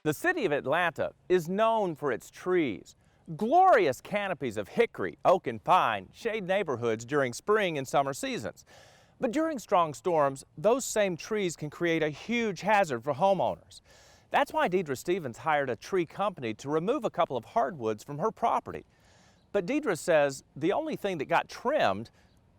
The city of Atlanta is known for its trees. Glorious canopies of hickory, oak, and pine shade neighborhoods during spring and summer seasons. But during strong storms, those same trees can create a huge hazard for homeowners. That's why Deidre Stevens hired a tree company to remove a couple of hardwoods from her property. But Deidre says the only thing that got trimmed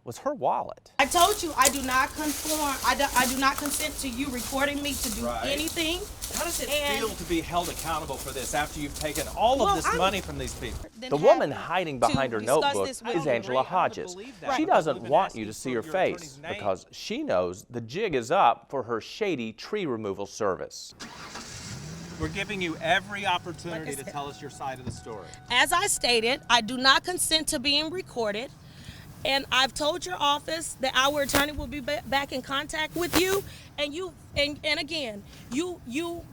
was her wallet. I told you I do not conform. I do not consent to you recording me to do anything. How does it feel to be held accountable for this after you've taken all of this money from these people? The woman hiding behind her notebook is Angela Hodges. She doesn't want you to see her face because she knows the jig is up for her shady tree removal service. We're giving you every opportunity to tell us your side of the story. As I stated, I do not consent to being recorded. And I've told your office that our attorney will be back in contact with you, and again, you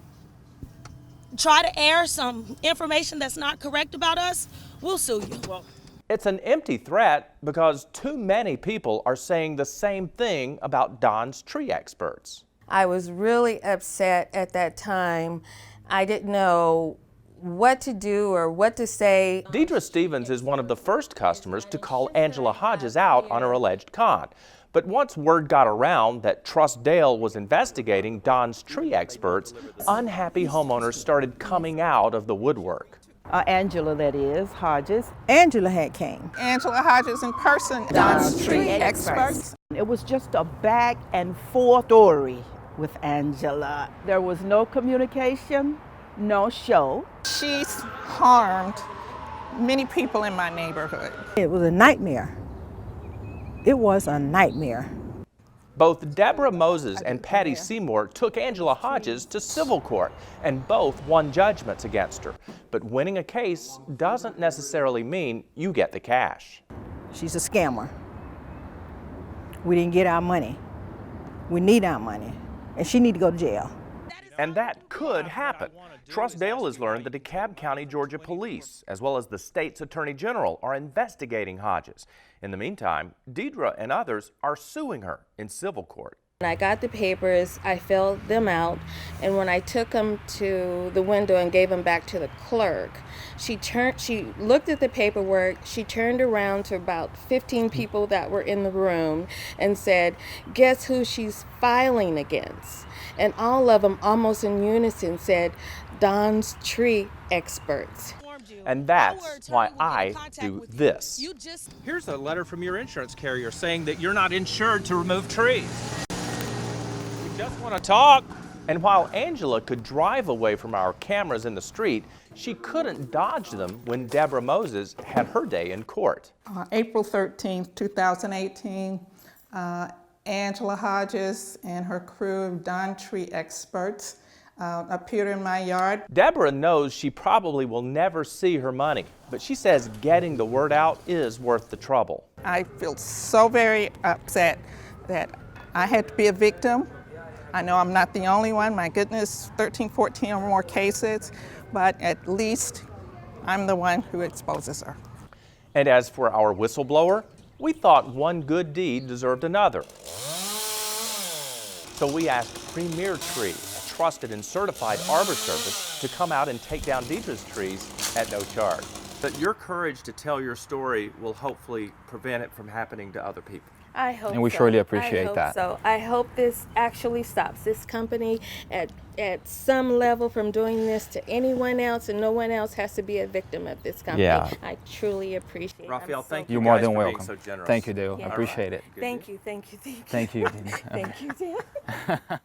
try to air some information that's not correct about us, we'll sue you. Well, it's an empty threat because too many people are saying the same thing about Don's tree experts. I was really upset at that time. I didn't know what to do or what to say. Deidre Stevens is one of the first customers to call Angela Hodges out on her alleged con. But once word got around that Trussdale was investigating Don's tree experts, unhappy homeowners started coming out of the woodwork. Angela, that is, Hodges. Angela had came. Angela Hodges in person. Don's tree experts. It was just a back and forth story with Angela. There was no communication, no show. She's harmed many people in my neighborhood. It was a nightmare. It was a nightmare. Both Deborah Moses and Patty Seymour took Angela Hodges to civil court, and both won judgments against her. But winning a case doesn't necessarily mean you get the cash. She's a scammer. We didn't get our money. We need our money, and she need to go to jail. And that could happen. Trussdale has learned the DeKalb County, Georgia Police, as well as the state's Attorney General, are investigating Hodges. In the meantime, Deidre and others are suing her in civil court. When I got the papers, I filled them out, and when I took them to the window and gave them back to the clerk, she looked at the paperwork, she turned around to about 15 people that were in the room and said, "Guess who she's filing against?" And all of them, almost in unison, said, "Don's tree experts." And that's why I do this. Here's a letter from your insurance carrier saying that you're not insured to remove trees. We just want to talk. And while Angela could drive away from our cameras in the street, she couldn't dodge them when Deborah Moses had her day in court. April 13th, 2018, Angela Hodges and her crew of Don Tree Experts appeared in my yard. Deborah knows she probably will never see her money, but she says getting the word out is worth the trouble. I feel so very upset that I had to be a victim. I know I'm not the only one, my goodness, 13, 14 or more cases, but at least I'm the one who exposes her. And as for our whistleblower, we thought one good deed deserved another. So we asked Premier Tree, a trusted and certified arbor service, to come out and take down Deidre's trees at no charge. But your courage to tell your story will hopefully prevent it from happening to other people. I hope so. And we surely appreciate that. So I hope this actually stops this company at some level from doing this to anyone else, and no one else has to be a victim of this company. Yeah. I truly appreciate it. Raphael, thank you. You're more than for being welcome. so generous. Thank you, Dale. Yeah. I appreciate it. Thank you, thank you, thank you. Thank you. Thank you, Dan.